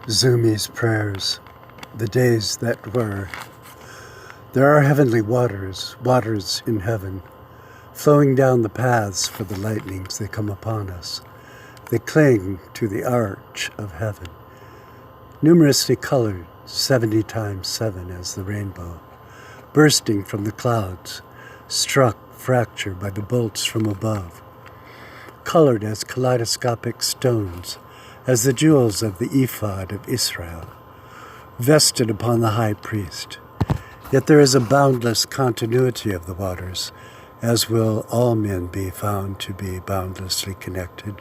Zoomi's prayers, the days that were. There are heavenly waters, waters in heaven, flowing down the paths for the lightnings they come upon us. They cling to the arch of heaven, numerously colored, 70 times 7 as the rainbow, bursting from the clouds, struck fracture by the bolts from above, colored as kaleidoscopic stones, as the jewels of the ephod of Israel, vested upon the high priest. Yet there is a boundless continuity of the waters, as will all men be found to be boundlessly connected.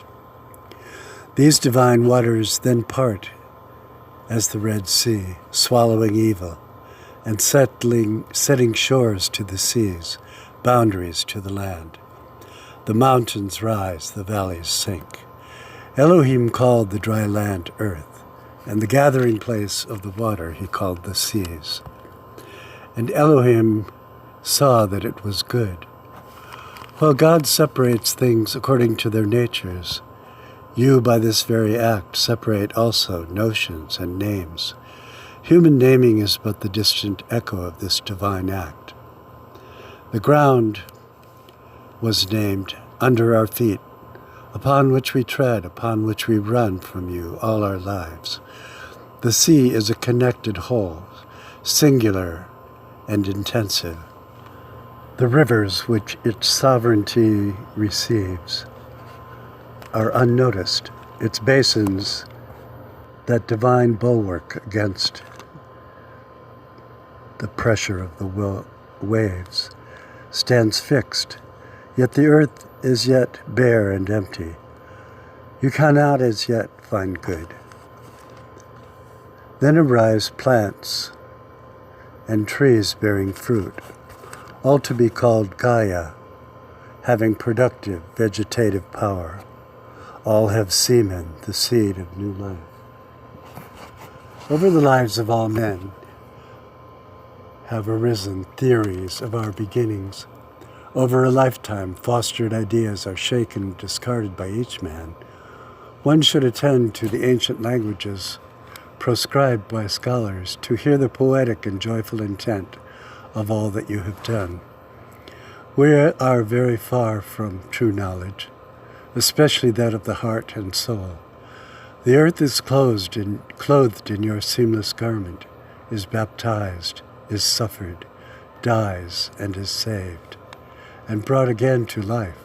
These divine waters then part as the Red Sea, swallowing evil, and setting shores to the seas, boundaries to the land. The mountains rise, the valleys sink. Elohim called the dry land earth, and the gathering place of the water he called the seas. And Elohim saw that it was good. While God separates things according to their natures, you by this very act separate also notions and names. Human naming is but the distant echo of this divine act. The ground was named under our feet, upon which we tread, upon which we run from you all our lives. The sea is a connected whole, singular and intensive. The rivers which its sovereignty receives are unnoticed. Its basins, that divine bulwark against the pressure of the waves, stands fixed, yet the earth is yet bare and empty. You cannot as yet find good. Then arise plants and trees bearing fruit, all to be called Gaia, having productive vegetative power. All have semen, the seed of new life. Over the lives of all men have arisen theories of our beginnings. Over a lifetime, fostered ideas are shaken and discarded by each man. One should attend to the ancient languages proscribed by scholars to hear the poetic and joyful intent of all that you have done. We are very far from true knowledge, especially that of the heart and soul. The earth is clothed in your seamless garment, is baptized, is suffered, dies, and is saved, and brought again to life.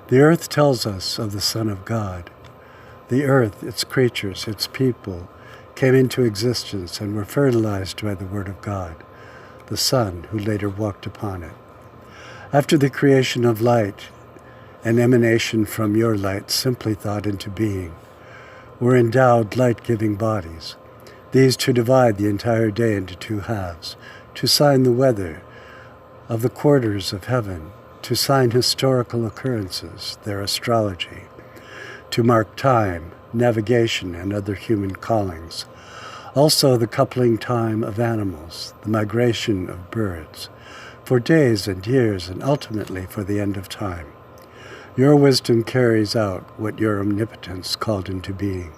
The earth tells us of the Son of God. The earth, its creatures, its people, came into existence and were fertilized by the Word of God, the Son who later walked upon it. After the creation of light, an emanation from your light simply thought into being, were endowed light-giving bodies, these to divide the entire day into two halves, to sign the weather of the quarters of heaven, to sign historical occurrences, their astrology, to mark time, navigation, and other human callings. Also the coupling time of animals, the migration of birds, for days and years, and ultimately for the end of time. Your wisdom carries out what your omnipotence called into being.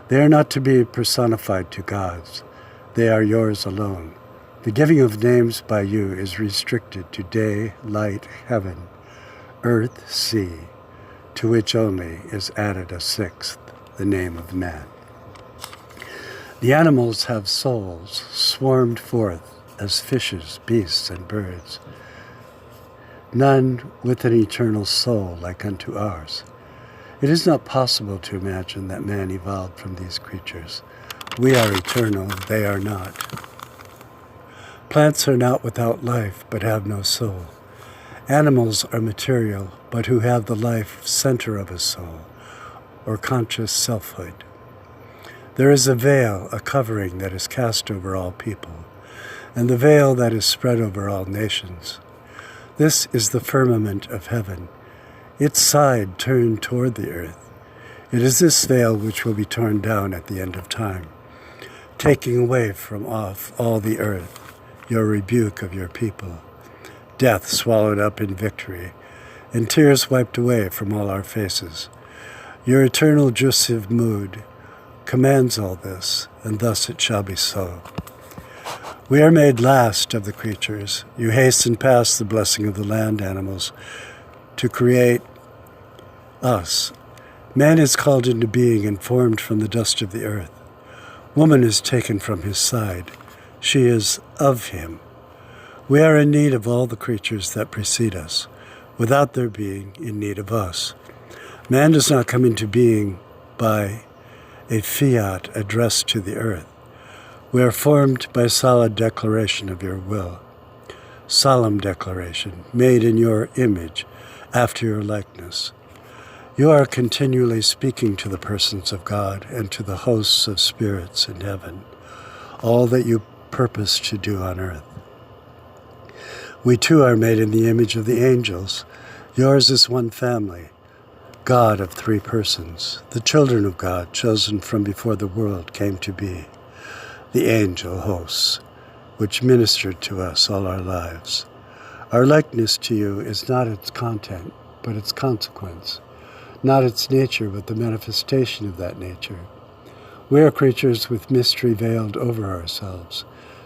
They are not to be personified to gods. They are yours alone. The giving of names by you is restricted to day, light, heaven, earth, sea, to which only is added a sixth, the name of man. The animals have souls, swarmed forth as fishes, beasts, and birds, none with an eternal soul like unto ours. It is not possible to imagine that man evolved from these creatures. We are eternal, they are not. Plants are not without life, but have no soul. Animals are material, but who have the life center of a soul, or conscious selfhood. There is a veil, a covering that is cast over all people, and the veil that is spread over all nations. This is the firmament of heaven, its side turned toward the earth. It is this veil which will be torn down at the end of time, taking away from off all the earth your rebuke of your people, death swallowed up in victory, and tears wiped away from all our faces. Your eternal jussive mood, commands all this, and thus it shall be so. We are made last of the creatures. You hasten past the blessing of the land animals to create us. Man is called into being and formed from the dust of the earth. Woman is taken from his side. She is of him. We are in need of all the creatures that precede us, without their being in need of us. Man does not come into being by a fiat addressed to the earth. We are formed by solid declaration of your will, solemn declaration, made in your image, after your likeness. You are continually speaking to the persons of God and to the hosts of spirits in heaven, all that you purpose to do on earth. We too are made in the image of the angels. Yours is one family, God of three persons, the children of God, chosen from before the world came to be, the angel hosts, which ministered to us all our lives. Our likeness to you is not its content, but its consequence, not its nature, but the manifestation of that nature. We are creatures with mystery veiled over ourselves,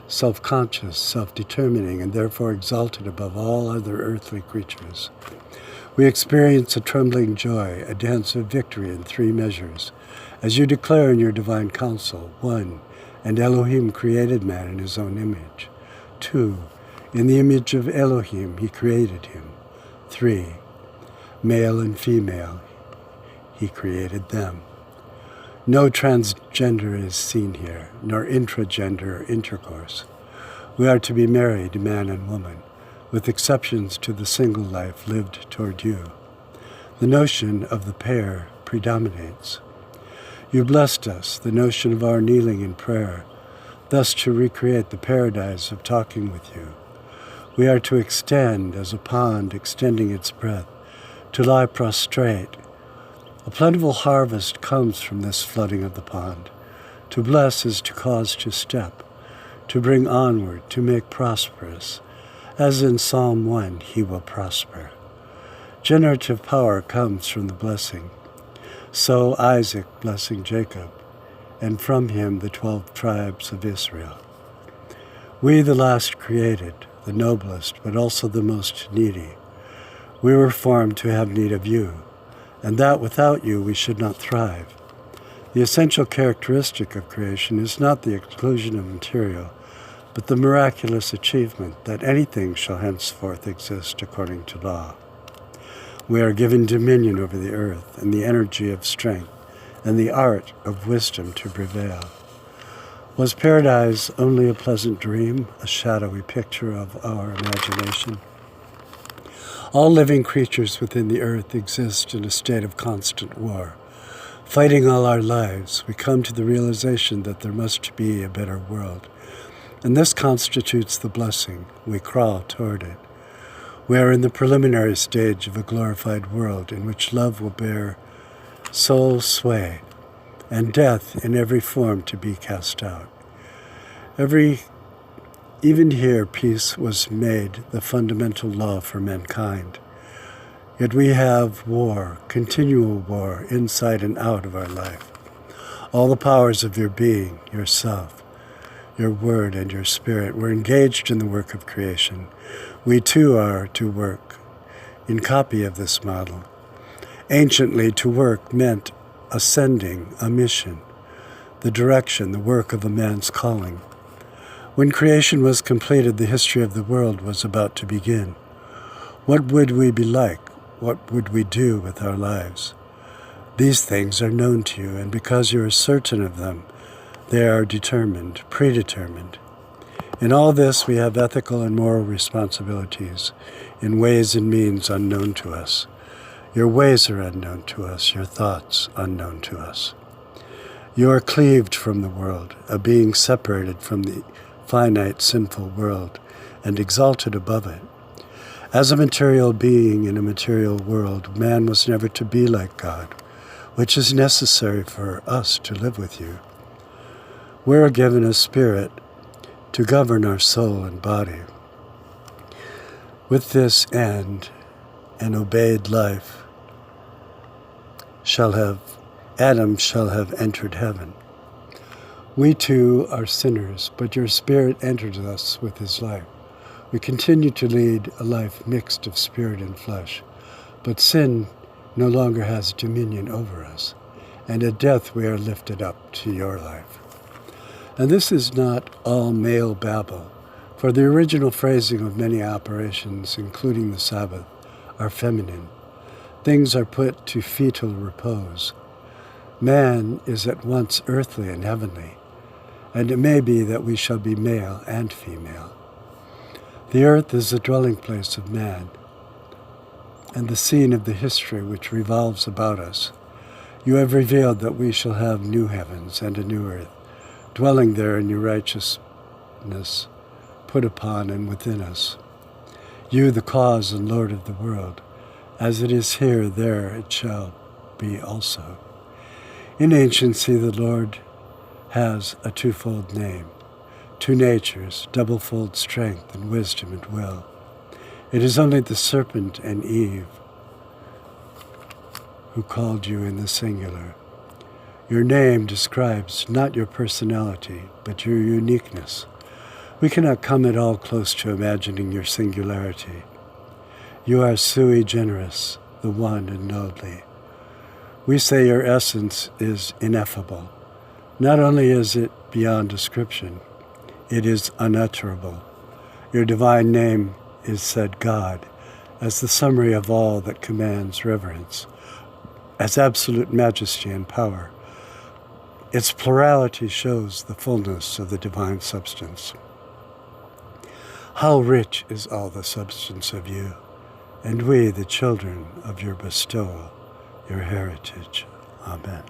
self-conscious, self-determining, and therefore exalted above all other earthly creatures. We experience a trembling joy, a dance of victory in three measures, as you declare in your divine counsel, 1, and Elohim created man in his own image. 2, in the image of Elohim he created him. 3, male and female he created them. No transgender is seen here, nor intragender intercourse. We are to be married, man and woman, with exceptions to the single life lived toward you. The notion of the pair predominates. You blessed us, the notion of our kneeling in prayer, thus to recreate the paradise of talking with you. We are to extend as a pond extending its breadth, to lie prostrate. A plentiful harvest comes from this flooding of the pond. To bless is to cause to step, to bring onward, to make prosperous. As in Psalm 1, he will prosper. Generative power comes from the blessing. So Isaac blessing Jacob, and from him the 12 tribes of Israel. We, the last created, the noblest, but also the most needy. We were formed to have need of you, and that without you we should not thrive. The essential characteristic of creation is not the exclusion of material, but the miraculous achievement that anything shall henceforth exist according to law. We are given dominion over the earth, and the energy of strength, and the art of wisdom to prevail. Was paradise only a pleasant dream, a shadowy picture of our imagination? All living creatures within the earth exist in a state of constant war. Fighting all our lives, we come to the realization that there must be a better world. And this constitutes the blessing. We crawl toward it. We are in the preliminary stage of a glorified world in which love will bear sole sway, and death in every form to be cast out. Even here, peace was made the fundamental law for mankind. Yet we have war, continual war, inside and out of our life. All the powers of your being, yourself, your word, and your spirit were engaged in the work of creation. We too are to work, in copy of this model. Anciently, to work meant ascending, a mission, the direction, the work of a man's calling. When creation was completed, the history of the world was about to begin. What would we be like? What would we do with our lives? These things are known to you, and because you are certain of them, they are determined, predetermined. In all this, we have ethical and moral responsibilities in ways and means unknown to us. Your ways are unknown to us, your thoughts unknown to us. You are cleaved from the world, a being separated from the finite, sinful world, and exalted above it. As a material being in a material world, man was never to be like God, which is necessary for us to live with you. We are given a spirit to govern our soul and body. With this end, an obeyed life Adam shall have entered heaven. We too are sinners, but your Spirit entered us with his life. We continue to lead a life mixed of spirit and flesh, but sin no longer has dominion over us, and at death we are lifted up to your life. And this is not all male babble, for the original phrasing of many operations, including the Sabbath, are feminine. Things are put to fetal repose. Man is at once earthly and heavenly, and it may be that we shall be male and female. The earth is the dwelling place of man, and the scene of the history which revolves about us. You have revealed that we shall have new heavens and a new earth, dwelling there in your righteousness, put upon and within us. You, the cause and Lord of the world, as it is here, there it shall be also. In anciency, the Lord has a twofold name, two natures, doublefold strength and wisdom and will. It is only the serpent and Eve who called you in the singular. Your name describes not your personality, but your uniqueness. We cannot come at all close to imagining your singularity. You are sui generis, the one and only. We say your essence is ineffable. Not only is it beyond description, it is unutterable. Your divine name is said God, as the summary of all that commands reverence, as absolute majesty and power. Its plurality shows the fullness of the divine substance. How rich is all the substance of you, and we, the children of your bestowal, your heritage. Amen.